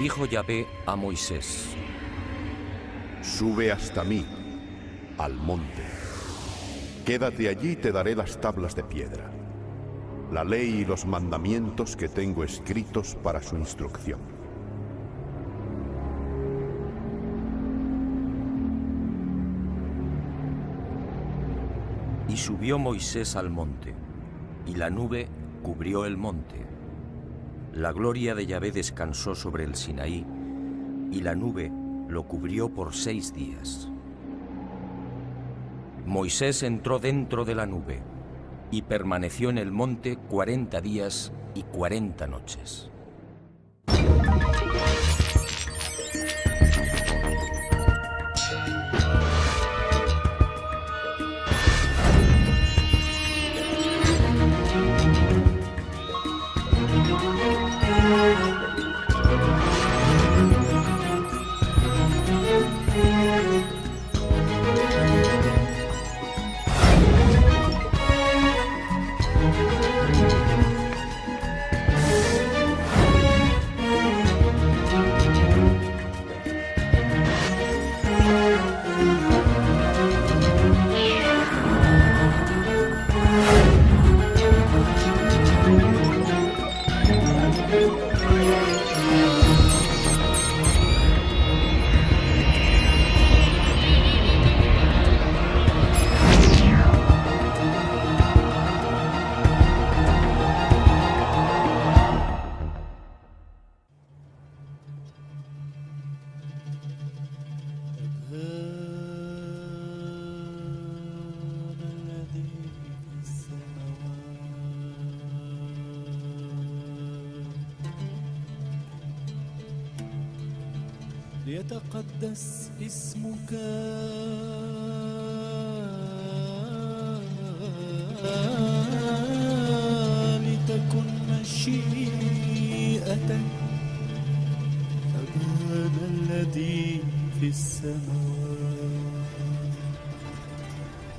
dijo Yahvé a Moisés: Sube hasta mí, al monte. Quédate allí y te daré las tablas de piedra, la ley y los mandamientos que tengo escritos para su instrucción. Y subió Moisés al monte, y la nube cubrió el monte. La gloria de Yahvé descansó sobre el Sinaí, y la nube lo cubrió por 6 días. Moisés entró dentro de la nube, y permaneció en el monte 40 días y 40 noches. ليتقدس اسمك لتكن مشيئتك أبانا الذي في السماوات.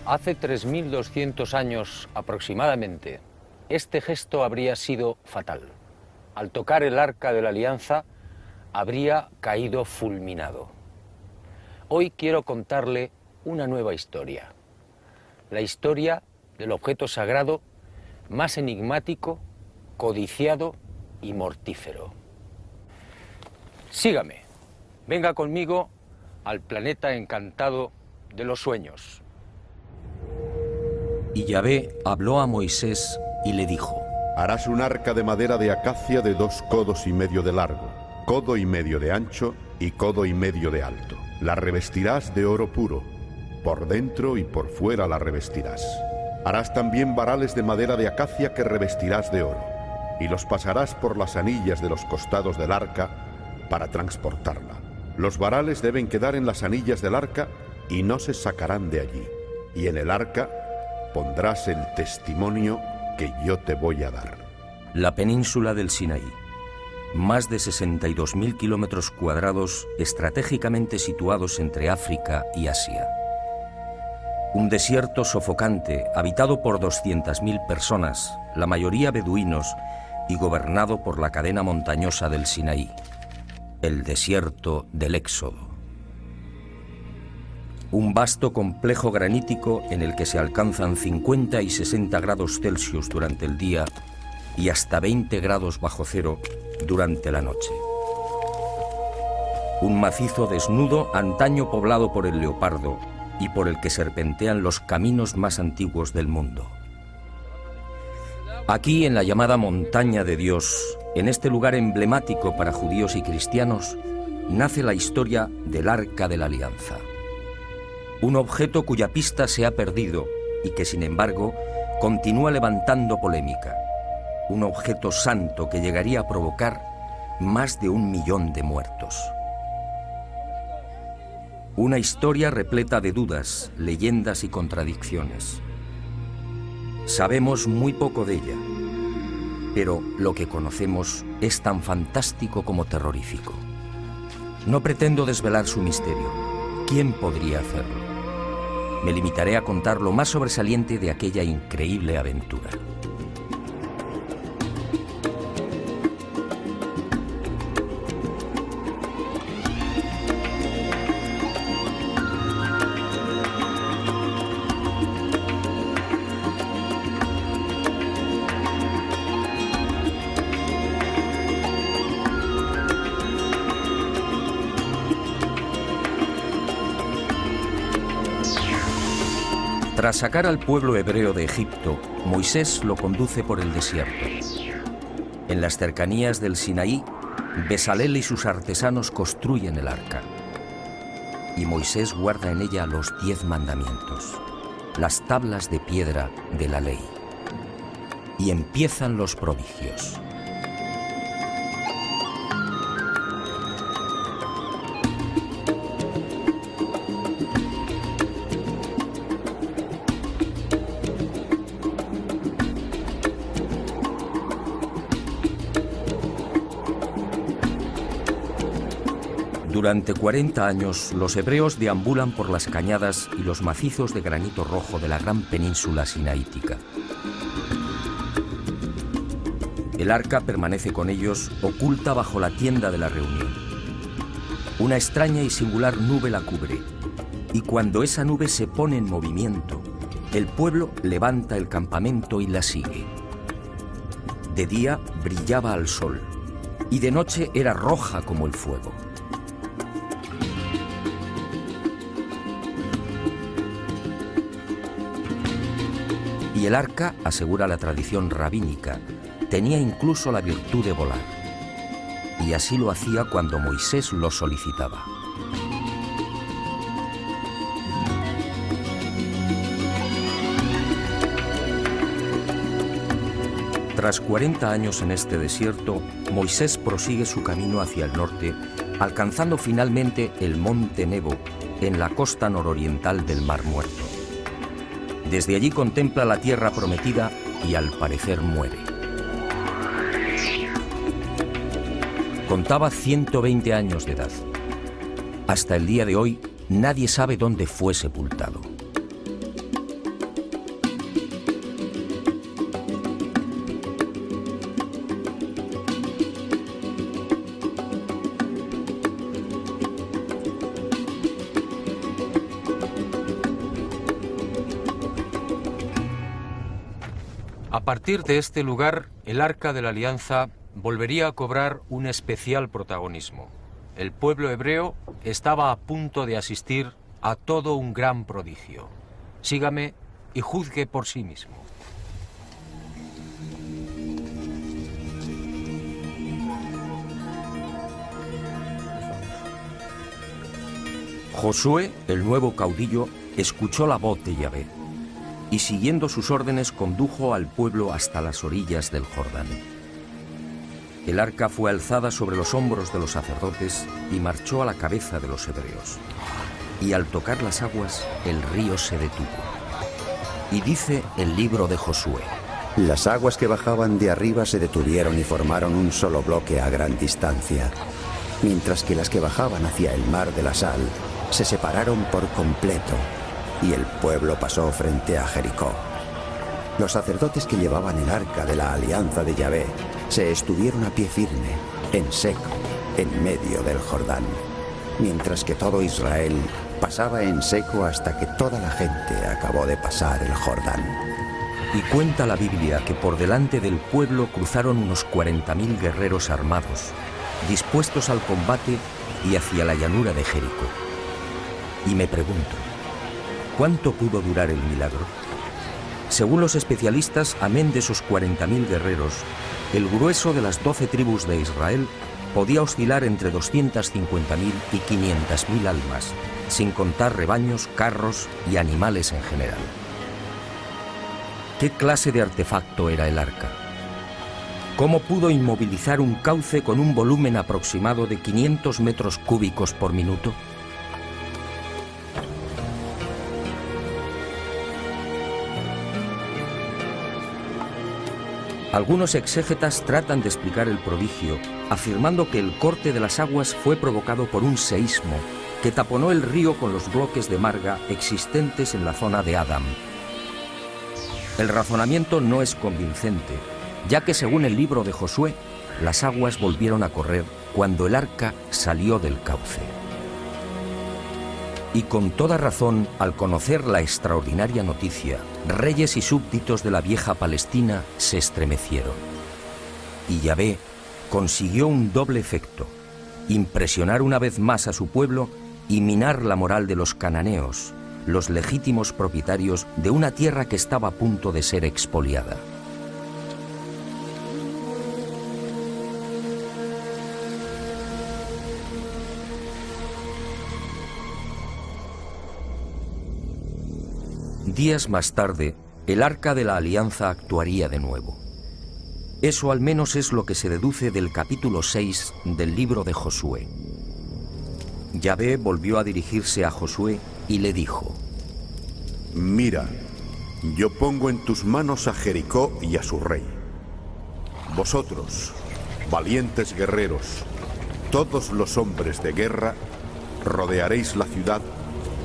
Hace 3200 años aproximadamente, este gesto habría sido fatal. Al tocar el arca de la alianza, habría caído fulminado. Hoy quiero contarle una nueva historia. La historia del objeto sagrado más enigmático, codiciado y mortífero. Sígame, venga conmigo al planeta encantado de los sueños. Y Yahvé habló a Moisés y le dijo: Harás un arca de madera de acacia de 2 codos y medio de largo, codo y medio de ancho y codo y medio de alto. La revestirás de oro puro, por dentro y por fuera la revestirás. Harás también varales de madera de acacia que revestirás de oro, y los pasarás por las anillas de los costados del arca para transportarla. Los varales deben quedar en las anillas del arca y no se sacarán de allí. Y en el arca pondrás el testimonio que yo te voy a dar. La península del Sinaí, más de 62.000 kilómetros cuadrados estratégicamente situados entre África y Asia. Un desierto sofocante, habitado por 200.000 personas, la mayoría beduinos, y gobernado por la cadena montañosa del Sinaí, el desierto del Éxodo. Un vasto complejo granítico en el que se alcanzan 50 y 60 grados Celsius durante el día y hasta 20 grados bajo cero durante la noche. Un macizo desnudo, antaño poblado por el leopardo y por el que serpentean los caminos más antiguos del mundo. Aquí, en la llamada Montaña de Dios, en este lugar emblemático para judíos y cristianos, nace la historia del Arca de la Alianza. Un objeto cuya pista se ha perdido y que, sin embargo, continúa levantando polémica. Un objeto santo que llegaría a provocar más de 1 millón de muertos. Una historia repleta de dudas, leyendas y contradicciones. Sabemos muy poco de ella, pero lo que conocemos es tan fantástico como terrorífico. No pretendo desvelar su misterio. ¿Quién podría hacerlo? Me limitaré a contar lo más sobresaliente de aquella increíble aventura. Tras sacar al pueblo hebreo de Egipto, Moisés lo conduce por el desierto. En las cercanías del Sinaí, Besalel y sus artesanos construyen el arca. Y Moisés guarda en ella los 10 mandamientos, las tablas de piedra de la ley. Y empiezan los prodigios. Durante 40 años, los hebreos deambulan por las cañadas y los macizos de granito rojo de la gran península sinaítica. El arca permanece con ellos, oculta bajo la tienda de la reunión. Una extraña y singular nube la cubre, y cuando esa nube se pone en movimiento, el pueblo levanta el campamento y la sigue. De día brillaba al sol, y de noche era roja como el fuego. Y el arca, asegura la tradición rabínica, tenía incluso la virtud de volar. Y así lo hacía cuando Moisés lo solicitaba. Tras 40 años en este desierto, Moisés prosigue su camino hacia el norte, alcanzando finalmente el monte Nebo, en la costa nororiental del Mar Muerto. Desde allí contempla la tierra prometida y al parecer muere. Contaba 120 años de edad. Hasta el día de hoy, nadie sabe dónde fue sepultado. A partir de este lugar, el Arca de la Alianza volvería a cobrar un especial protagonismo. El pueblo hebreo estaba a punto de asistir a todo un gran prodigio. Sígame y juzgue por sí mismo. Josué, el nuevo caudillo, escuchó la voz de Yahvé y siguiendo sus órdenes condujo al pueblo hasta las orillas del Jordán. El arca fue alzada sobre los hombros de los sacerdotes y marchó a la cabeza de los hebreos. Y al tocar las aguas, el río se detuvo. Y dice el libro de Josué: Las aguas que bajaban de arriba se detuvieron y formaron un solo bloque a gran distancia, mientras que las que bajaban hacia el mar de la sal se separaron por completo, y el pueblo pasó frente a Jericó. Los sacerdotes que llevaban el arca de la alianza de Yahvé se estuvieron a pie firme, en seco, en medio del Jordán, mientras que todo Israel pasaba en seco hasta que toda la gente acabó de pasar el Jordán. Y cuenta la Biblia que por delante del pueblo cruzaron unos 40.000 guerreros armados, dispuestos al combate y hacia la llanura de Jericó. Y me pregunto, ¿cuánto pudo durar el milagro? Según los especialistas, amén de esos 40.000 guerreros, el grueso de las 12 tribus de Israel podía oscilar entre 250.000 y 500.000 almas, sin contar rebaños, carros y animales en general. ¿Qué clase de artefacto era el arca? ¿Cómo pudo inmovilizar un cauce con un volumen aproximado de 500 metros cúbicos por minuto? Algunos exégetas tratan de explicar el prodigio, afirmando que el corte de las aguas fue provocado por un seísmo que taponó el río con los bloques de marga existentes en la zona de Adam. El razonamiento no es convincente, ya que según el libro de Josué, las aguas volvieron a correr cuando el arca salió del cauce. Y con toda razón, al conocer la extraordinaria noticia, reyes y súbditos de la vieja Palestina se estremecieron. Y Yahvé consiguió un doble efecto: impresionar una vez más a su pueblo y minar la moral de los cananeos, los legítimos propietarios de una tierra que estaba a punto de ser expoliada. Días más tarde, el Arca de la Alianza actuaría de nuevo. Eso al menos es lo que se deduce del capítulo 6 del libro de Josué. Yahvé volvió a dirigirse a Josué y le dijo: Mira, yo pongo en tus manos a Jericó y a su rey. Vosotros, valientes guerreros, todos los hombres de guerra, rodearéis la ciudad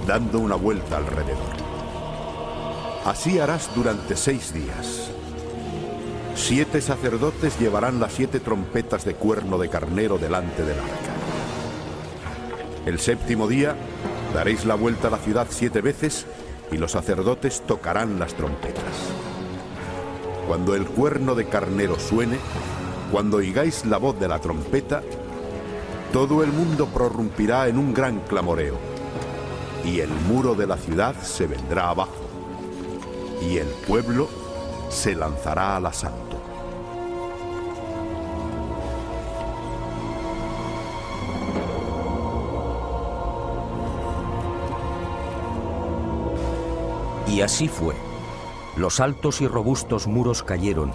dando una vuelta alrededor. Así harás durante 6 días. 7 sacerdotes llevarán las 7 trompetas de cuerno de carnero delante del arca. El 7º día daréis la vuelta a la ciudad 7 veces y los sacerdotes tocarán las trompetas. Cuando el cuerno de carnero suene, cuando oigáis la voz de la trompeta, todo el mundo prorrumpirá en un gran clamoreo y el muro de la ciudad se vendrá abajo y el pueblo se lanzará al asalto. Y así fue. Los altos y robustos muros cayeron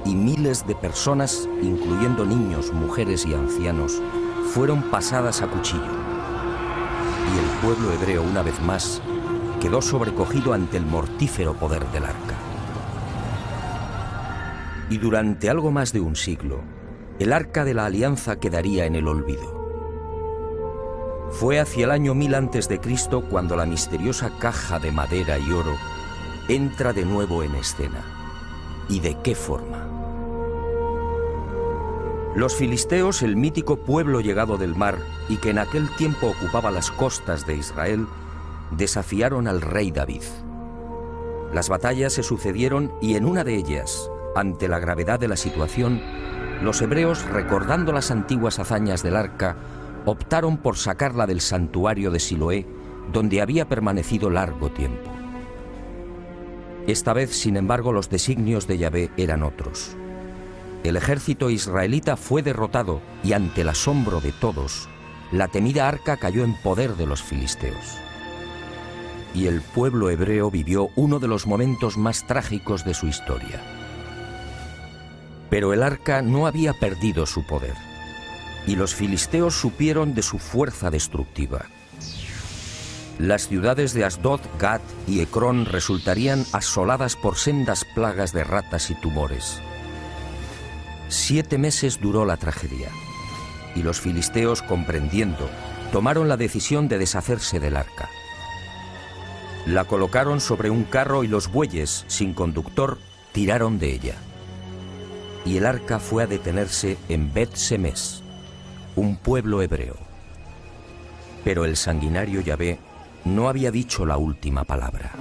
y miles de personas, incluyendo niños, mujeres y ancianos, fueron pasadas a cuchillo. Y el pueblo hebreo, una vez más, quedó sobrecogido ante el mortífero poder del arca. Y durante algo más de un siglo, el Arca de la Alianza quedaría en el olvido. Fue hacia el año 1000 a.C. cuando la misteriosa caja de madera y oro entra de nuevo en escena. ¿Y de qué forma? Los filisteos, el mítico pueblo llegado del mar y que en aquel tiempo ocupaba las costas de Israel, desafiaron al rey David. Las batallas se sucedieron y en una de ellas, ante la gravedad de la situación, los hebreos, recordando las antiguas hazañas del arca, optaron por sacarla del santuario de Siloé, donde había permanecido largo tiempo. Esta vez, sin embargo, los designios de Yahvé eran otros. El ejército israelita fue derrotado y ante el asombro de todos, la temida arca cayó en poder de los filisteos. Y el pueblo hebreo vivió uno de los momentos más trágicos de su historia. Pero el arca no había perdido su poder, y los filisteos supieron de su fuerza destructiva. Las ciudades de Asdod, Gat y Ecrón resultarían asoladas por sendas plagas de ratas y tumores. 7 meses duró la tragedia, y los filisteos, comprendiendo, tomaron la decisión de deshacerse del arca. La colocaron sobre un carro y los bueyes, sin conductor, tiraron de ella. Y el arca fue a detenerse en Bet-Semes, un pueblo hebreo. Pero el sanguinario Yahvé no había dicho la última palabra.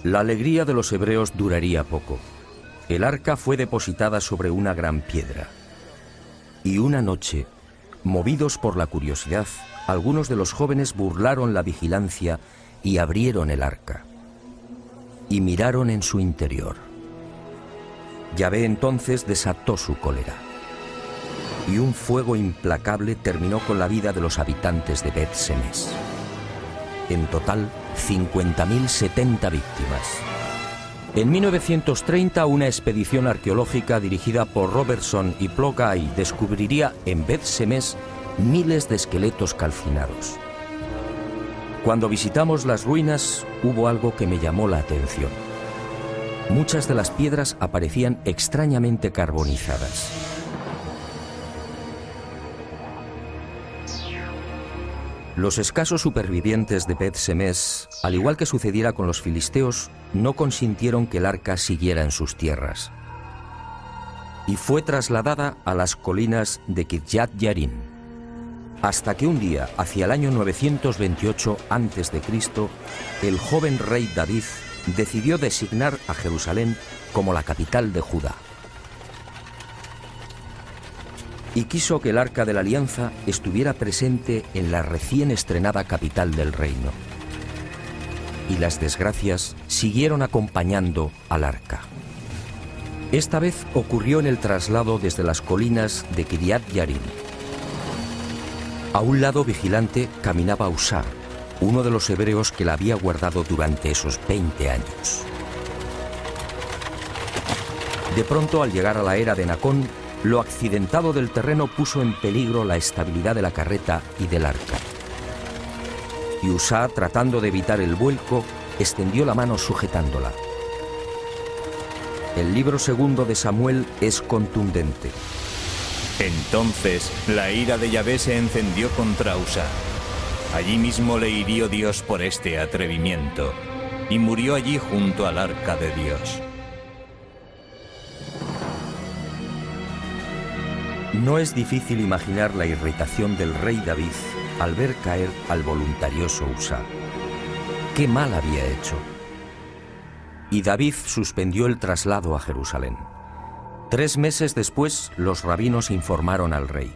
La alegría de los hebreos duraría poco. El arca fue depositada sobre una gran piedra. Y una noche, movidos por la curiosidad, algunos de los jóvenes burlaron la vigilancia y abrieron el arca. Y miraron en su interior. Yahvé entonces desató su cólera. Y un fuego implacable terminó con la vida de los habitantes de Bet-Semes. En total, 50.070 víctimas. En 1930, una expedición arqueológica dirigida por Robertson y Plogai descubriría en Bet-Semes miles de esqueletos calcinados. Cuando visitamos las ruinas, hubo algo que me llamó la atención. Muchas de las piedras aparecían extrañamente carbonizadas. Los escasos supervivientes de Bet-Semes, al igual que sucediera con los filisteos, no consintieron que el arca siguiera en sus tierras. Y fue trasladada a las colinas de Kirjat Yarim. Hasta que un día, hacia el año 928 a.C., el joven rey David decidió designar a Jerusalén como la capital de Judá. Y quiso que el Arca de la Alianza estuviera presente en la recién estrenada capital del reino. y las desgracias siguieron acompañando al arca. Esta vez ocurrió en el traslado desde las colinas de Kiryat Yarim. A un lado vigilante caminaba Usá, uno de los hebreos que la había guardado durante esos 20 años. De pronto, al llegar a la era de Nacón, lo accidentado del terreno puso en peligro la estabilidad de la carreta y del arca. Y Usá, tratando de evitar el vuelco, extendió la mano sujetándola. El libro segundo de Samuel es contundente. Entonces la ira de Yahvé se encendió contra Usá. Allí mismo le hirió Dios por este atrevimiento, y murió allí junto al arca de Dios. No es difícil imaginar la irritación del rey David al ver caer al voluntarioso Usá. ¿Qué mal había hecho? Y David suspendió el traslado a Jerusalén. 3 meses después, los rabinos informaron al rey.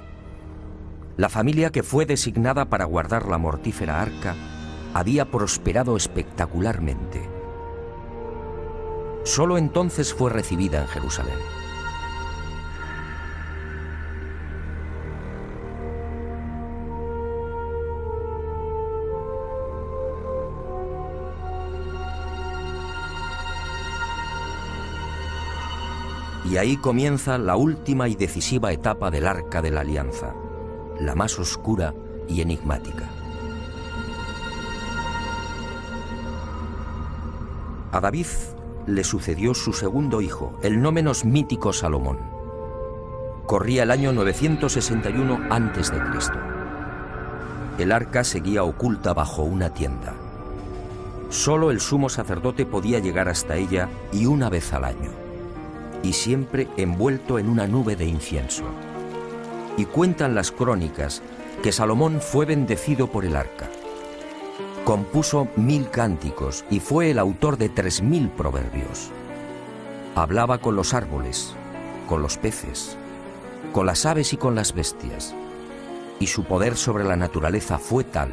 La familia que fue designada para guardar la mortífera arca había prosperado espectacularmente. Solo entonces fue recibida en Jerusalén. Y ahí comienza la última y decisiva etapa del Arca de la Alianza, la más oscura y enigmática. A David le sucedió su segundo hijo, el no menos mítico Salomón. Corría el año 961 a.C. El arca seguía oculta bajo una tienda. Solo el sumo sacerdote podía llegar hasta ella, y una vez al año, y siempre envuelto en una nube de incienso. Y cuentan las crónicas que Salomón fue bendecido por el arca. Compuso 1000 cánticos y fue el autor de 3000 proverbios. Hablaba con los árboles, con los peces, con las aves y con las bestias. Y su poder sobre la naturaleza fue tal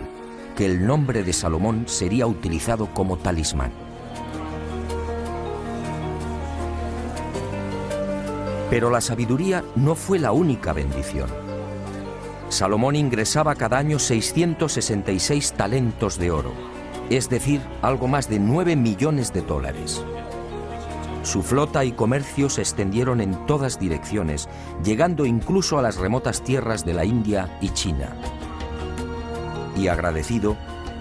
que el nombre de Salomón sería utilizado como talismán. Pero la sabiduría no fue la única bendición. Salomón ingresaba cada año 666 talentos de oro, es decir, algo más de 9 millones de dólares. Su flota y comercio se extendieron en todas direcciones, llegando incluso a las remotas tierras de la India y China. Y agradecido,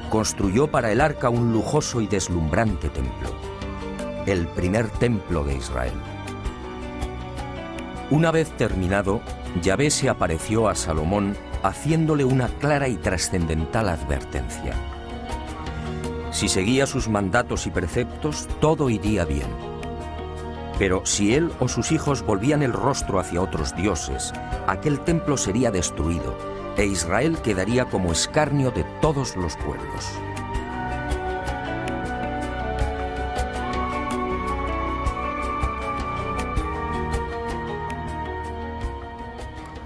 construyó para el arca un lujoso y deslumbrante templo, el primer templo de Israel. Una vez terminado, Yahvé se apareció a Salomón haciéndole una clara y trascendental advertencia. Si seguía sus mandatos y preceptos, todo iría bien. Pero si él o sus hijos volvían el rostro hacia otros dioses, aquel templo sería destruido e Israel quedaría como escarnio de todos los pueblos.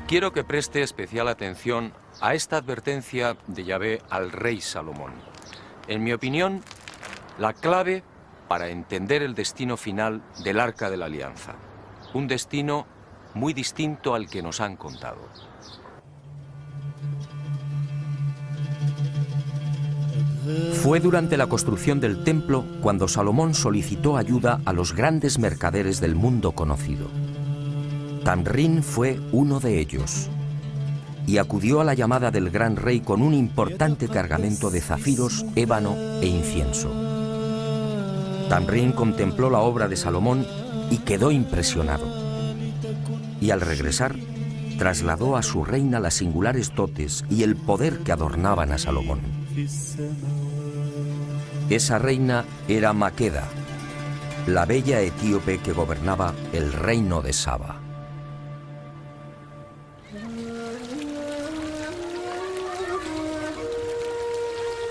Quiero que preste especial atención a esta advertencia de Yahvé al rey Salomón. En mi opinión, la clave para entender el destino final del Arca de la Alianza. Un destino muy distinto al que nos han contado. Fue durante la construcción del templo cuando Salomón solicitó ayuda a los grandes mercaderes del mundo conocido. Tamrín fue uno de ellos, y acudió a la llamada del gran rey con un importante cargamento de zafiros, ébano e incienso. Tamrín contempló la obra de Salomón y quedó impresionado. Y al regresar, trasladó a su reina las singulares dotes y el poder que adornaban a Salomón. Esa reina era Maqueda, la bella etíope que gobernaba el reino de Saba.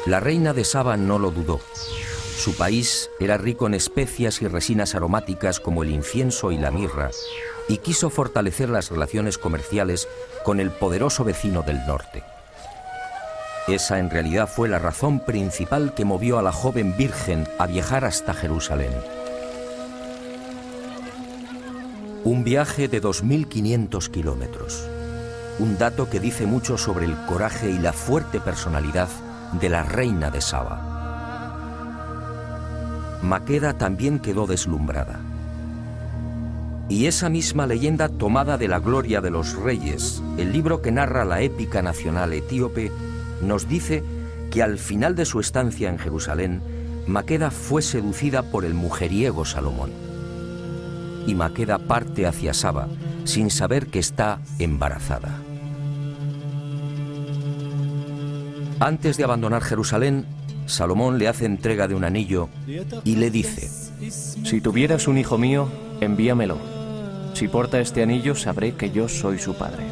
La reina de Saba no lo dudó. Su país era rico en especias y resinas aromáticas como el incienso y la mirra, y quiso fortalecer las relaciones comerciales con el poderoso vecino del norte. Esa en realidad fue la razón principal que movió a la joven virgen a viajar hasta Jerusalén. Un viaje de 2.500 kilómetros. Un dato que dice mucho sobre el coraje y la fuerte personalidad de la reina de Saba. Maqueda también quedó deslumbrada. Y esa misma leyenda tomada de la Gloria de los Reyes, el libro que narra la épica nacional etíope, nos dice que al final de su estancia en Jerusalén, Maqueda fue seducida por el mujeriego Salomón. Y Maqueda parte hacia Saba sin saber que está embarazada. Antes de abandonar Jerusalén, Salomón le hace entrega de un anillo y le dice: si tuvieras un hijo mío, envíamelo. Si porta este anillo, sabré que yo soy su padre.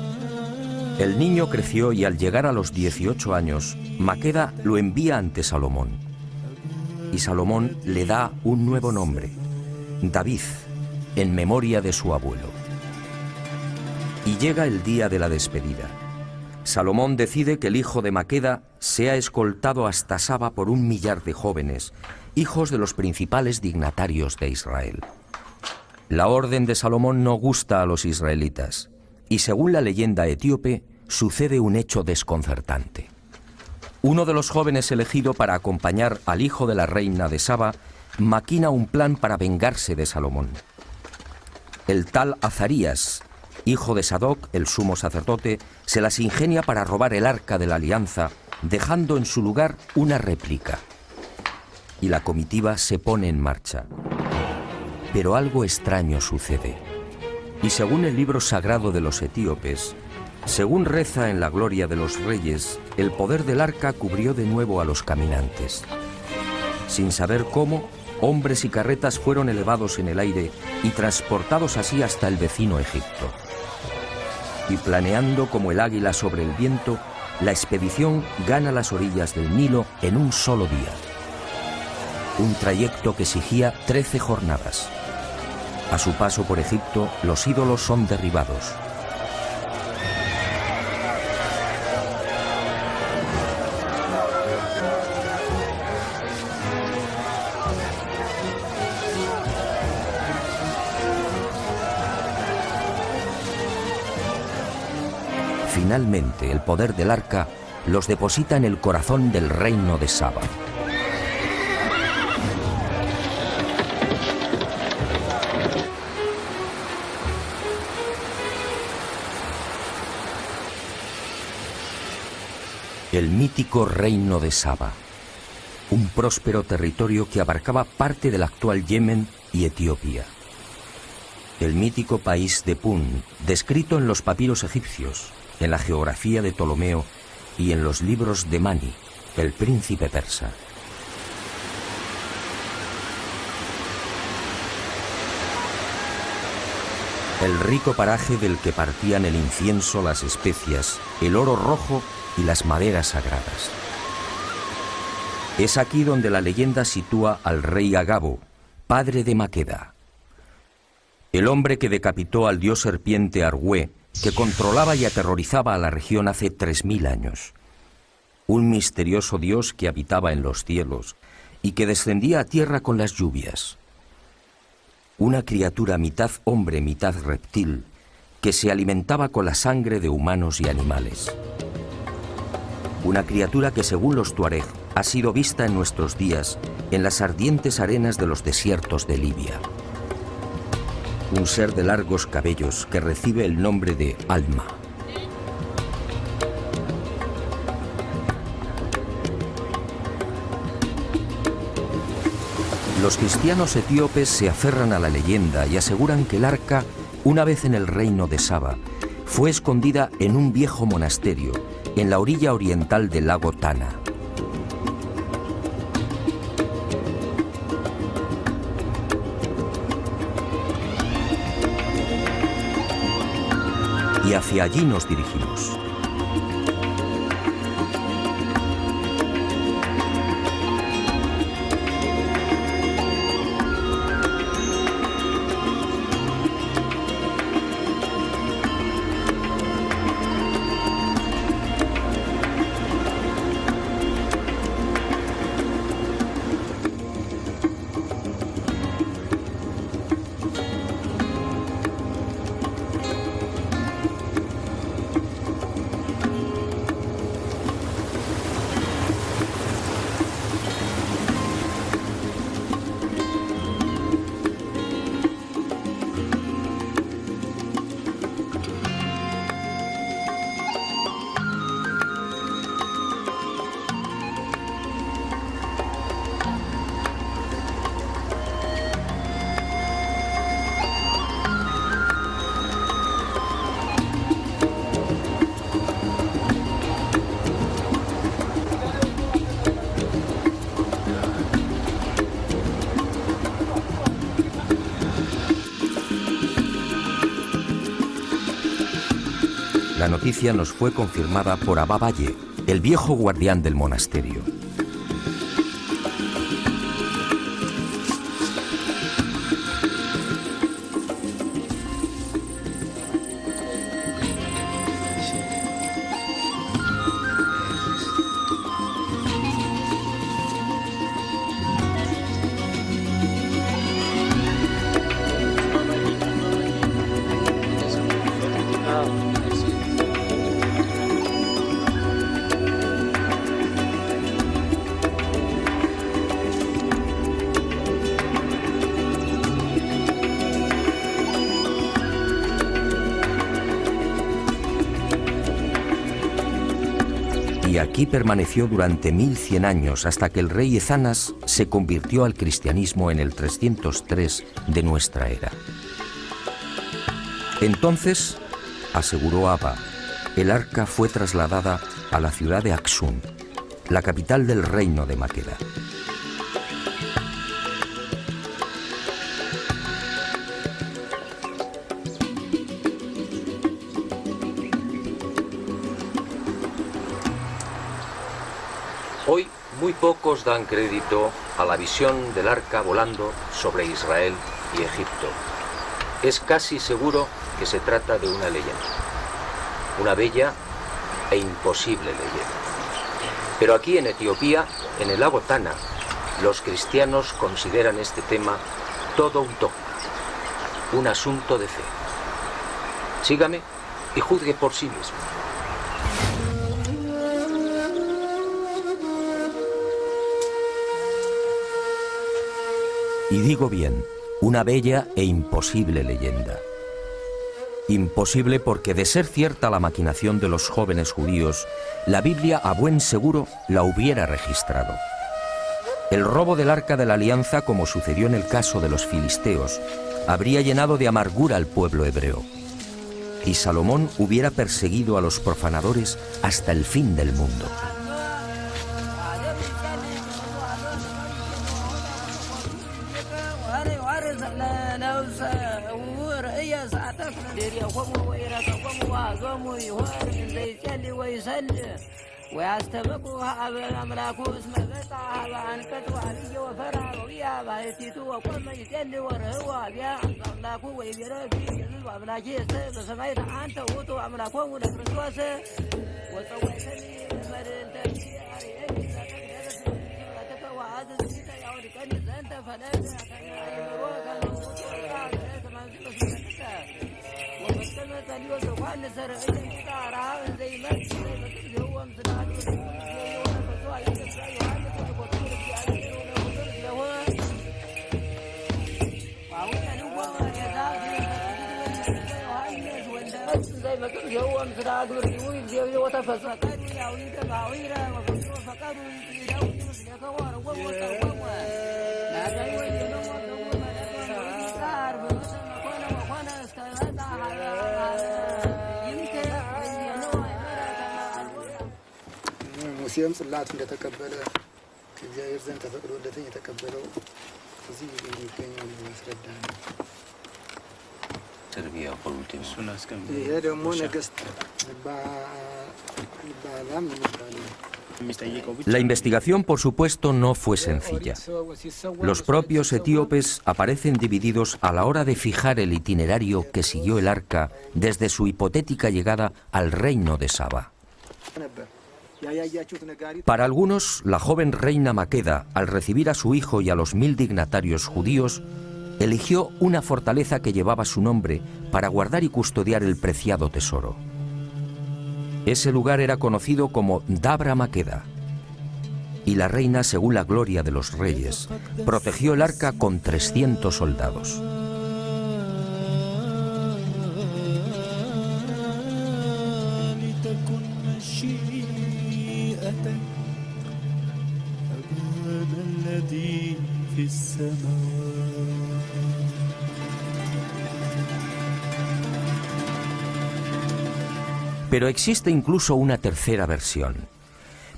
El niño creció y al llegar a los 18 años, Maqueda lo envía ante Salomón. Y Salomón le da un nuevo nombre, David, en memoria de su abuelo. Y llega el día de la despedida. Salomón decide que el hijo de Maqueda sea escoltado hasta Saba por 1 millar de jóvenes, hijos de los principales dignatarios de Israel. La orden de Salomón no gusta a los israelitas, y según la leyenda etíope, sucede un hecho desconcertante. Uno de los jóvenes elegido para acompañar al hijo de la reina de Saba maquina un plan para vengarse de Salomón. El tal Azarías, hijo de Sadoc, el sumo sacerdote, se las ingenia para robar el arca de la alianza, dejando en su lugar una réplica. Y la comitiva se pone en marcha. Pero algo extraño sucede. Y según el libro sagrado de los etíopes, según reza en la Gloria de los Reyes, el poder del arca cubrió de nuevo a los caminantes. Sin saber cómo, hombres y carretas fueron elevados en el aire y transportados así hasta el vecino Egipto. Y planeando como el águila sobre el viento, la expedición gana las orillas del Nilo en un solo día. Un trayecto que exigía 13 jornadas. A su paso por Egipto, los ídolos son derribados. Finalmente, el poder del arca los deposita en el corazón del reino de Saba. El mítico reino de Saba, un próspero territorio que abarcaba parte del actual Yemen y Etiopía. El mítico país de Pun, descrito en los papiros egipcios, en la geografía de Ptolomeo y en los libros de Mani, el príncipe persa. El rico paraje del que partían el incienso, las especias, el oro rojo y las maderas sagradas. Es aquí donde la leyenda sitúa al rey Agabo, padre de Maqueda. El hombre que decapitó al dios serpiente Argüé, que controlaba y aterrorizaba a la región hace 3000 años. Un misterioso dios que habitaba en los cielos y que descendía a tierra con las lluvias. Una criatura mitad hombre, mitad reptil, que se alimentaba con la sangre de humanos y animales. Una criatura que, según los tuareg, ha sido vista en nuestros días en las ardientes arenas de los desiertos de Libia. Un ser de largos cabellos que recibe el nombre de Alma. Los cristianos etíopes se aferran a la leyenda y aseguran que el arca, una vez en el reino de Saba, fue escondida en un viejo monasterio en la orilla oriental del lago Tana. Y hacia allí nos dirigimos. La noticia nos fue confirmada por Abba Valle, el viejo guardián del monasterio. Y aquí permaneció durante 1100 años hasta que el rey Ezanas se convirtió al cristianismo en el 303 de nuestra era. Entonces, aseguró Abba, el arca fue trasladada a la ciudad de Aksum, la capital del reino de Maqueda. Hoy muy pocos dan crédito a la visión del arca volando sobre Israel y Egipto. Es casi seguro que se trata de una leyenda, una bella e imposible leyenda. Pero aquí en Etiopía, en el lago Tana, los cristianos consideran este tema todo un dogma, un asunto de fe. Sígame y juzgue por sí mismo. Y digo bien, una bella e imposible leyenda. Imposible porque, de ser cierta la maquinación de los jóvenes judíos, la Biblia a buen seguro la hubiera registrado. El robo del Arca de la Alianza, como sucedió en el caso de los filisteos, habría llenado de amargura al pueblo hebreo. Y Salomón hubiera perseguido a los profanadores hasta el fin del mundo. ሙሴም ጽላት እንደተቀበለ ከእግዚአብሔር ዘንድ ተፈቅዶለት የተቀበለው እዚህ የሚገኘው ያስረዳል። ይሄ ደግሞ ነገስት ባላም የሚባለው La investigación, por supuesto, no fue sencilla. Los propios etíopes aparecen divididos a la hora de fijar el itinerario que siguió el arca desde su hipotética llegada al reino de Saba. Para algunos, la joven reina Maqueda, al recibir a su hijo y a los 1000 dignatarios judíos, eligió una fortaleza que llevaba su nombre para guardar y custodiar el preciado tesoro. Ese lugar era conocido como Dabra Maqueda, y la reina, según la gloria de los reyes, protegió el arca con 300 soldados. Pero existe incluso una tercera versión.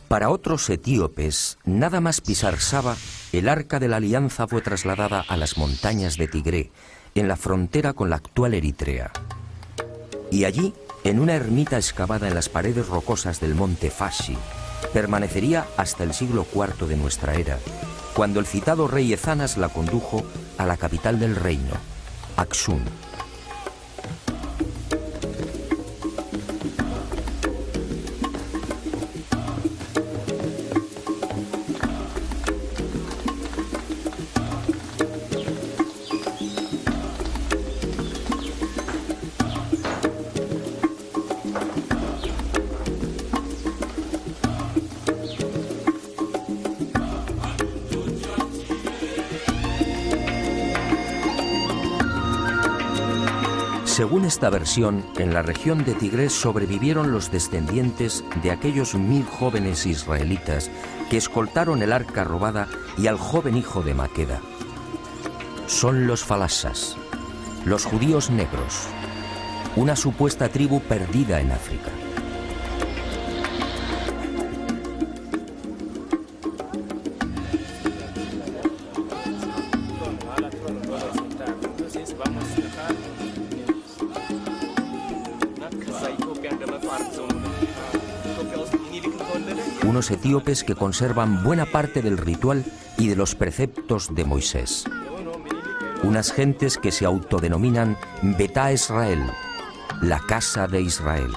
Para otros etíopes, nada más pisar Saba, el Arca de la Alianza fue trasladada a las montañas de Tigré, en la frontera con la actual Eritrea. Y allí, en una ermita excavada en las paredes rocosas del monte Fashi, permanecería hasta el siglo IV de nuestra era, cuando el citado rey Ezanas la condujo a la capital del reino, Aksum. Según esta versión, en la región de Tigres sobrevivieron los descendientes de aquellos 1000 jóvenes israelitas que escoltaron el arca robada y al joven hijo de Maqueda. Son los falasas, los judíos negros, una supuesta tribu perdida en África. Unos etíopes que conservan buena parte del ritual y de los preceptos de Moisés. Unas gentes que se autodenominan Betá Israel, la casa de Israel.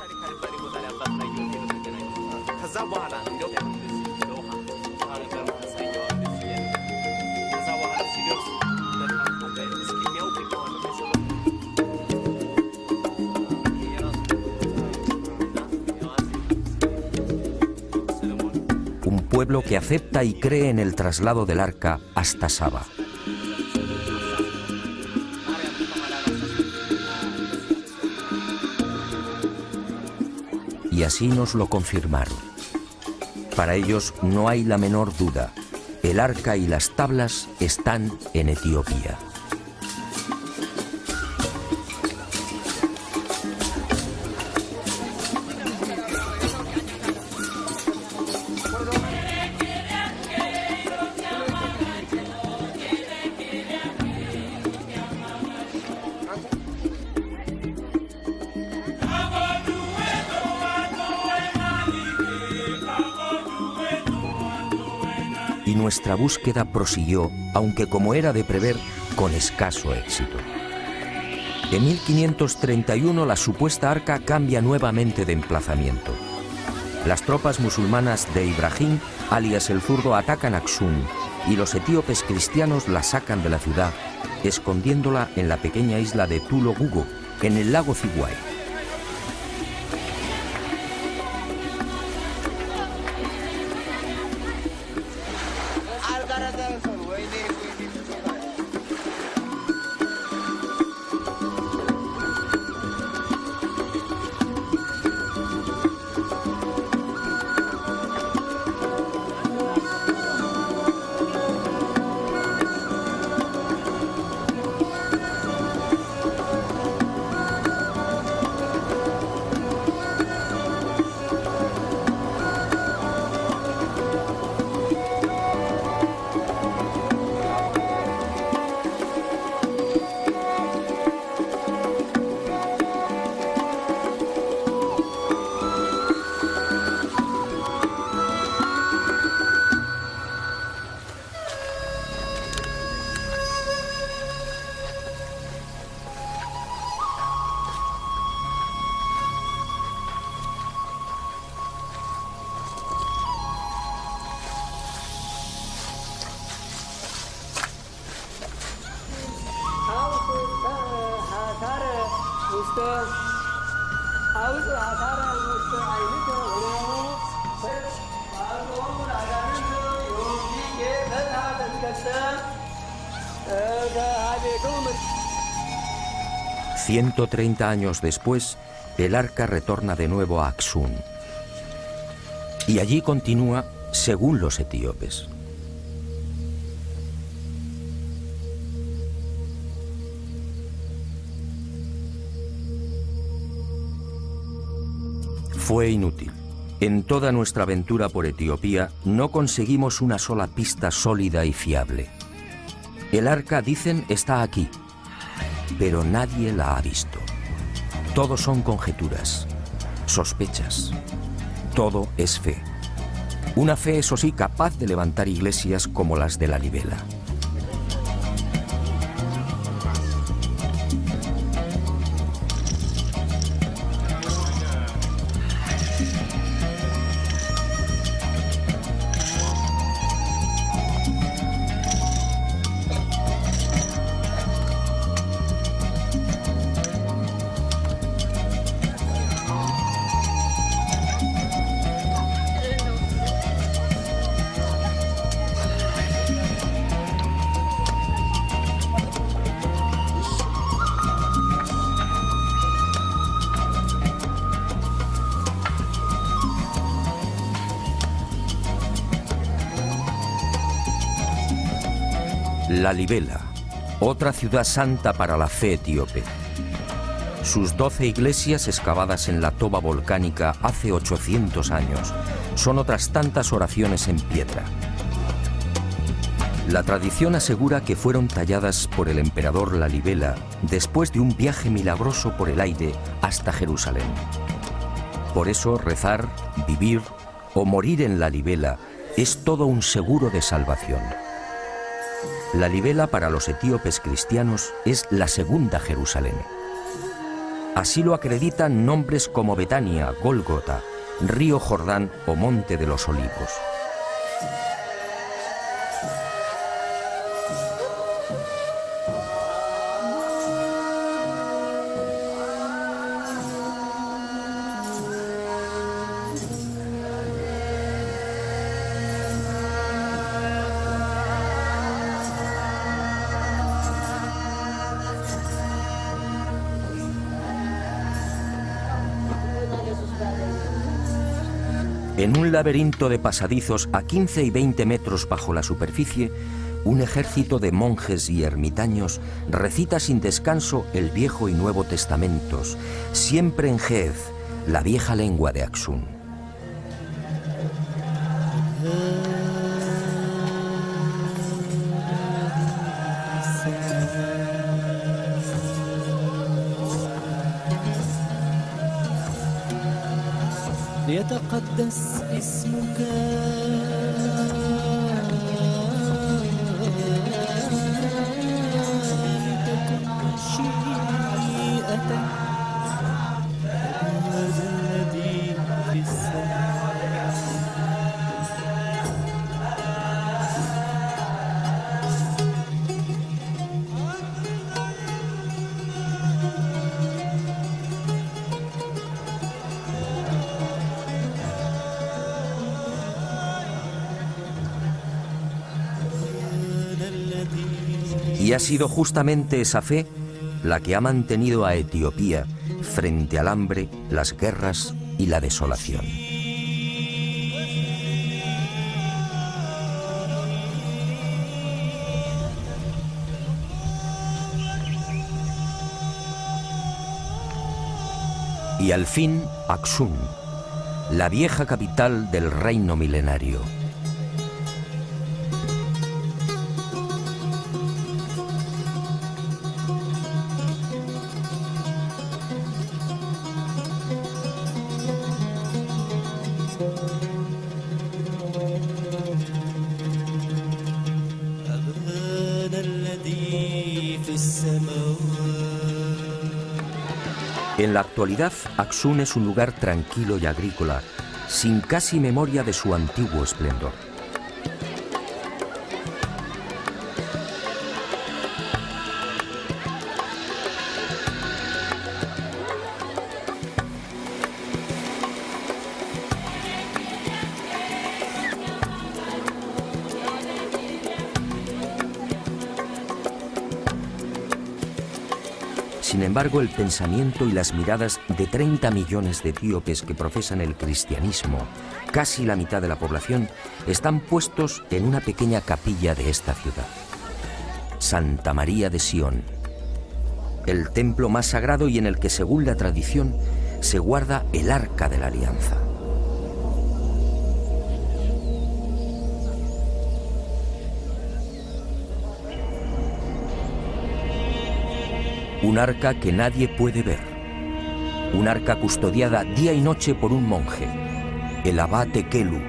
Pueblo que acepta y cree en el traslado del arca hasta Saba. Y así nos lo confirmaron. Para ellos no hay la menor duda. El arca y las tablas están en Etiopía. Y nuestra búsqueda prosiguió, aunque como era de prever, con escaso éxito. En 1531 la supuesta arca cambia nuevamente de emplazamiento. Las tropas musulmanas de Ibrahim, alias el Zurdo, atacan Aksum y los etíopes cristianos la sacan de la ciudad, escondiéndola en la pequeña isla de Tulo Gugo, en el lago Ziguay. ...130 años después, el arca retorna de nuevo a Aksum. Y allí continúa según los etíopes. Fue inútil. En toda nuestra aventura por Etiopía no conseguimos una sola pista sólida y fiable. El arca, dicen, está aquí, pero nadie la ha visto. Todo son conjeturas, sospechas. Todo es fe. Una fe, eso sí, capaz de levantar iglesias como las de la Libela. La Libela, otra ciudad santa para la fe etíope. Sus 12 iglesias excavadas en la toba volcánica hace 800 años son otras tantas oraciones en piedra. La tradición asegura que fueron talladas por el emperador Lalibela después de un viaje milagroso por el aire hasta Jerusalén. Por eso rezar, vivir o morir en Lalibela es todo un seguro de salvación. Lalibela para los etíopes cristianos es la segunda Jerusalén. Así lo acreditan nombres como Betania, Gólgota, Río Jordán o Monte de los Olivos. En un laberinto de pasadizos a 15 y 20 metros bajo la superficie, un ejército de monjes y ermitaños recita sin descanso el Viejo y Nuevo Testamentos, siempre en Ge'ez, la vieja lengua de Aksum. ليتقدس اسمك لتكن مشيئتك هذا الذي في السماء. Y ha sido justamente esa fe la que ha mantenido a Etiopía frente al hambre, las guerras y la desolación. Y al fin, Aksum, la vieja capital del reino milenario. En la actualidad, Aksum es un lugar tranquilo y agrícola, sin casi memoria de su antiguo esplendor. Sin embargo, el pensamiento y las miradas de 30 millones de etíopes que profesan el cristianismo, casi la mitad de la población, están puestos en una pequeña capilla de esta ciudad. Santa María de Sion, el templo más sagrado y en el que, según la tradición, se guarda el Arca de la Alianza. Un arca que nadie puede ver, Un arca custodiada día y noche por un monje, el abad Tekelu,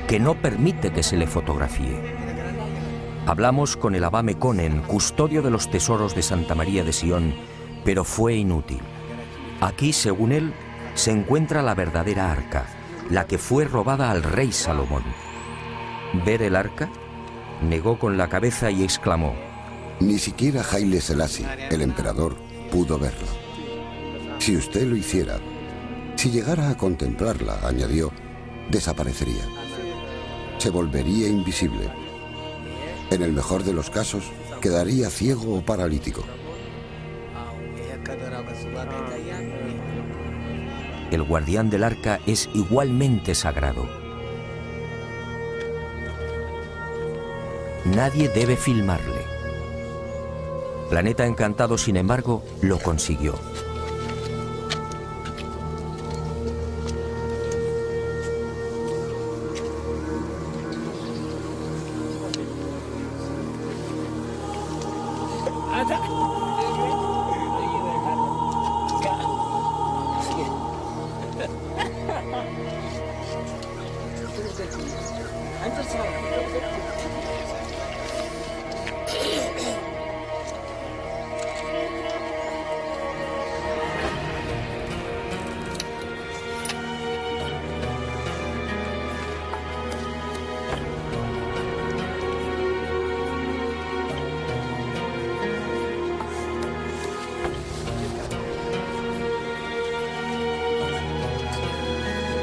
que no permite que se le fotografíe. Hablamos con el abad Mekonnen, custodio de los tesoros de Santa María de Sion, pero fue inútil. Aquí, según él, se encuentra la verdadera arca, la que fue robada al rey Salomón. ¿Ver el arca? Negó con la cabeza y exclamó: Ni siquiera Haile Selassie, el emperador, pudo verla. Si usted lo hiciera, si llegara a contemplarla, añadió, desaparecería. Se volvería invisible. En el mejor de los casos, quedaría ciego o paralítico. El guardián del arca es igualmente sagrado. Nadie debe filmarle. Planeta Encantado, sin embargo, lo consiguió.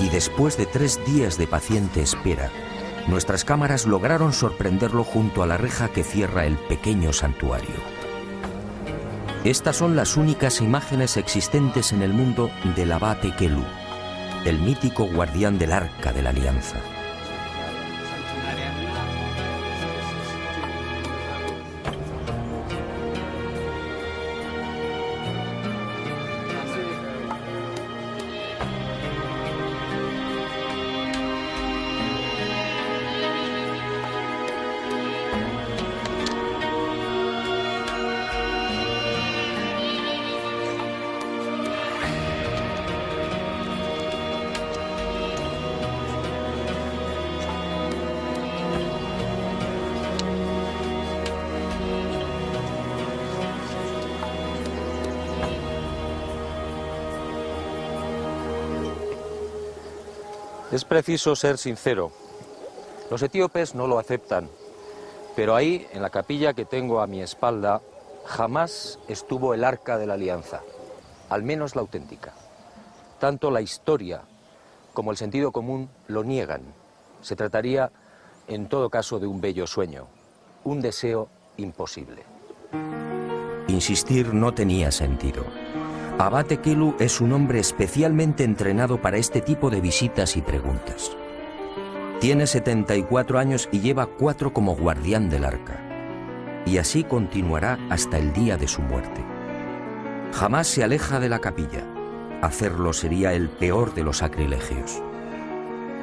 Y después de 3 días de paciente espera, nuestras cámaras lograron sorprenderlo junto a la reja que cierra el pequeño santuario. Estas son las únicas imágenes existentes en el mundo del abad Tekelu, el mítico guardián del Arca de la Alianza. Es preciso ser sincero. Los etíopes no lo aceptan, pero ahí, en la capilla que tengo a mi espalda, jamás estuvo el Arca de la Alianza, al menos la auténtica. Tanto la historia como el sentido común lo niegan. Se trataría, en todo caso, de un bello sueño, un deseo imposible. Insistir no tenía sentido. Abad Tekelu es un hombre especialmente entrenado para este tipo de visitas y preguntas. Tiene 74 años y lleva 4 como guardián del arca. Y así continuará hasta el día de su muerte. Jamás se aleja de la capilla. Hacerlo sería el peor de los sacrilegios.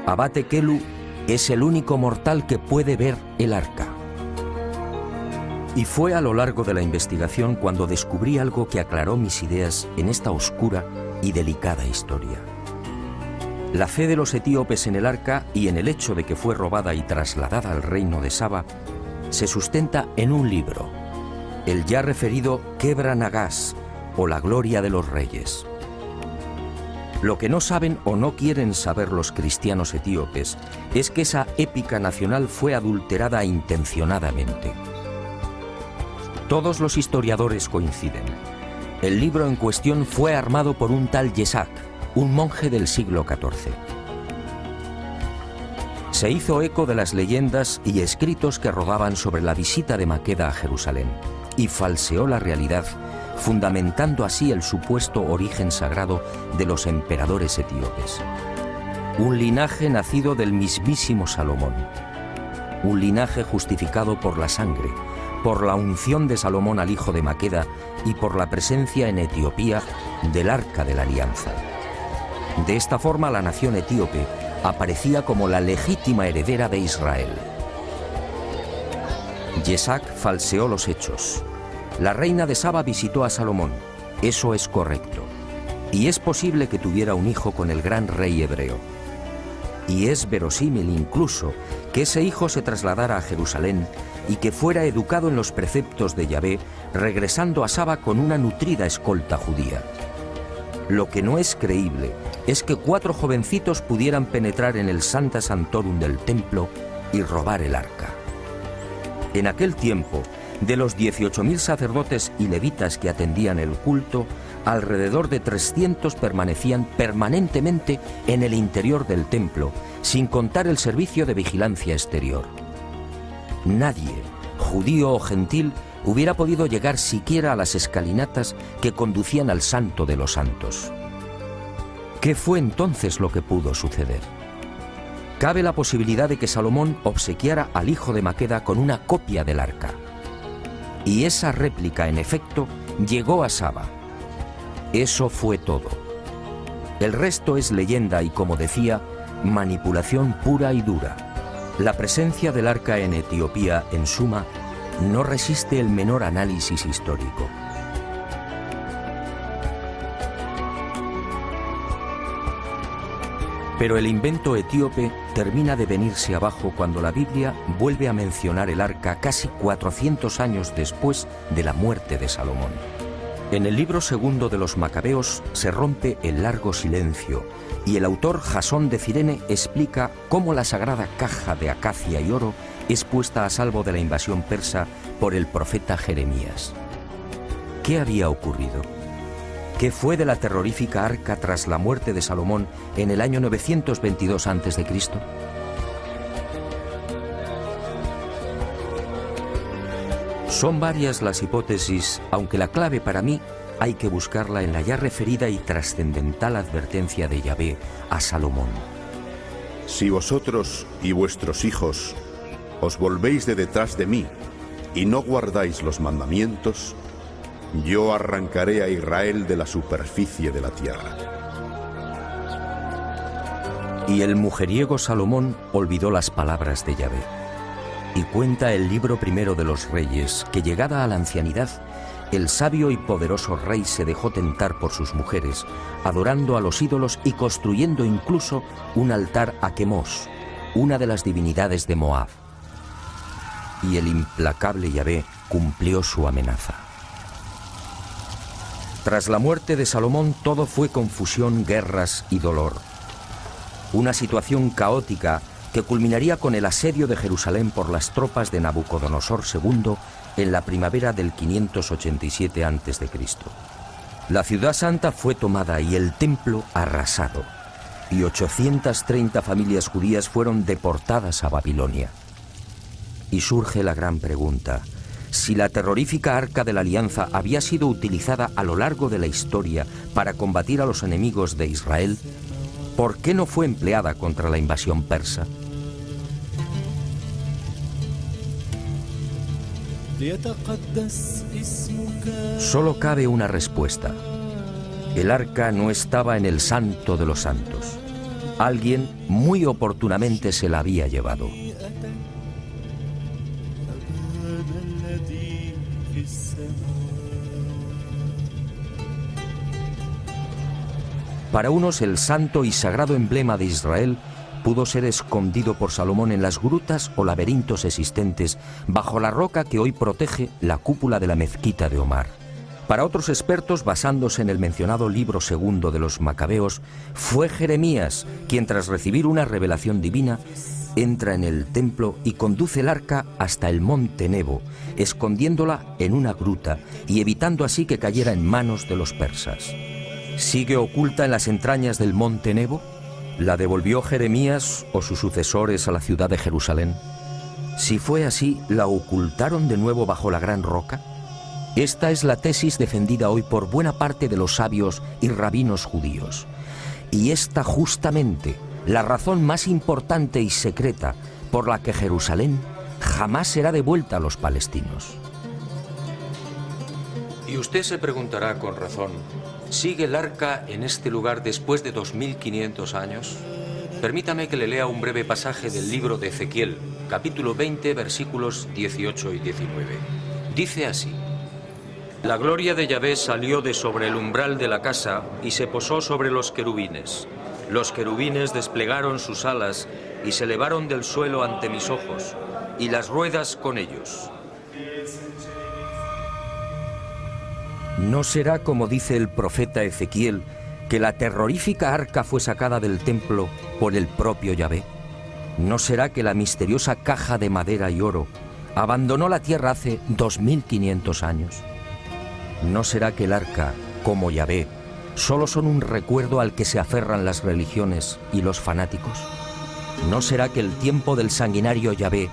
Abad Tekelu es el único mortal que puede ver el arca. Y fue a lo largo de la investigación cuando descubrí algo que aclaró mis ideas en esta oscura y delicada historia. La fe de los etíopes en el arca y en el hecho de que fue robada y trasladada al reino de Saba se sustenta en un libro, el ya referido Kebra Nagás, o la gloria de los reyes. Lo que no saben o no quieren saber los cristianos etíopes es que esa épica nacional fue adulterada intencionadamente. Todos los historiadores coinciden. El libro en cuestión fue armado por un tal Yesak, un monje del siglo XIV. Se hizo eco de las leyendas y escritos que rodaban sobre la visita de Maqueda a Jerusalén y falseó la realidad, fundamentando así el supuesto origen sagrado de los emperadores etíopes. Un linaje nacido del mismísimo Salomón. Un linaje justificado por la sangre, por la unción de Salomón al hijo de Maqueda y por la presencia en Etiopía del Arca de la Alianza. De esta forma, la nación etíope aparecía como la legítima heredera de Israel. Yesak falseó los hechos. La reina de Saba visitó a Salomón. Eso es correcto. y es posible que tuviera un hijo con el gran rey hebreo. Y es verosímil incluso que ese hijo se trasladara a Jerusalén y que fuera educado en los preceptos de Yahvé, regresando a Saba con una nutrida escolta judía. Lo que no es creíble es que 4 jovencitos pudieran penetrar en el Sancta Sanctorum del templo y robar el arca. En aquel tiempo, de los 18.000 sacerdotes y levitas que atendían el culto, alrededor de 300 permanecían permanentemente en el interior del templo, sin contar el servicio de vigilancia exterior. Nadie, judío o gentil, hubiera podido llegar siquiera a las escalinatas que conducían al Santo de los Santos. ¿Qué fue entonces lo que pudo suceder? Cabe la posibilidad de que Salomón obsequiara al hijo de Maqueda con una copia del arca. Y esa réplica, en efecto, llegó a Saba. Eso fue todo. El resto es leyenda y, como decía, manipulación pura y dura. La presencia del arca en Etiopía, en suma, no resiste el menor análisis histórico. Pero el invento etíope termina de venirse abajo cuando la Biblia vuelve a mencionar el arca casi 400 años después de la muerte de Salomón. En el libro segundo de los Macabeos se rompe el largo silencio y el autor Jasón de Cirene explica cómo la sagrada caja de acacia y oro es puesta a salvo de la invasión persa por el profeta Jeremías. ¿Qué había ocurrido? ¿Qué fue de la terrorífica arca tras la muerte de Salomón en el año 922 a.C.? Son varias las hipótesis, aunque la clave para mí hay que buscarla en la ya referida y trascendental advertencia de Yahvé a Salomón. Si vosotros y vuestros hijos os volvéis de detrás de mí y no guardáis los mandamientos, yo arrancaré a Israel de la superficie de la tierra. Y el mujeriego Salomón olvidó las palabras de Yahvé. Y cuenta el libro primero de los Reyes que, llegada a la ancianidad, el sabio y poderoso rey se dejó tentar por sus mujeres, adorando a los ídolos y construyendo incluso un altar a Quemos, una de las divinidades de Moab. Y el implacable Yahvé cumplió su amenaza. Tras la muerte de Salomón todo fue confusión, guerras y dolor. Una situación caótica que culminaría con el asedio de Jerusalén por las tropas de Nabucodonosor II en la primavera del 587 a.C. La ciudad santa fue tomada y el templo arrasado, y 830 familias judías fueron deportadas a Babilonia. Y surge la gran pregunta: si la terrorífica Arca de la Alianza había sido utilizada a lo largo de la historia para combatir a los enemigos de Israel, ¿por qué no fue empleada contra la invasión persa? Solo cabe una respuesta. El arca no estaba en el Santo de los Santos. Alguien muy oportunamente se la había llevado. Para unos, el santo y sagrado emblema de Israel pudo ser escondido por Salomón en las grutas o laberintos existentes bajo la roca que hoy protege la cúpula de la mezquita de Omar. Para otros expertos, basándose en el mencionado libro segundo de los Macabeos, fue Jeremías quien, tras recibir una revelación divina, entra en el templo y conduce el arca hasta el monte Nebo, escondiéndola en una gruta y evitando así que cayera en manos de los persas. ¿Sigue oculta en las entrañas del monte Nebo? ¿La devolvió Jeremías o sus sucesores a la ciudad de Jerusalén? Si fue así, ¿la ocultaron de nuevo bajo la gran roca? Esta es la tesis defendida hoy por buena parte de los sabios y rabinos judíos. Y esta justamente la razón más importante y secreta por la que Jerusalén jamás será devuelta a los palestinos. Y usted se preguntará con razón: ¿sigue el arca en este lugar después de 2500 años? Permítame que le lea un breve pasaje del libro de Ezequiel, capítulo 20, versículos 18 y 19. Dice así: La gloria de Yahvé salió de sobre el umbral de la casa y se posó sobre los querubines. Los querubines desplegaron sus alas y se elevaron del suelo ante mis ojos, y las ruedas con ellos. ¿No será, como dice el profeta Ezequiel, que la terrorífica arca fue sacada del templo por el propio Yahvé? ¿No será que la misteriosa caja de madera y oro abandonó la tierra hace 2500 años? ¿No será que el arca, como Yahvé, solo son un recuerdo al que se aferran las religiones y los fanáticos? ¿No será que el tiempo del sanguinario Yahvé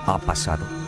ha pasado?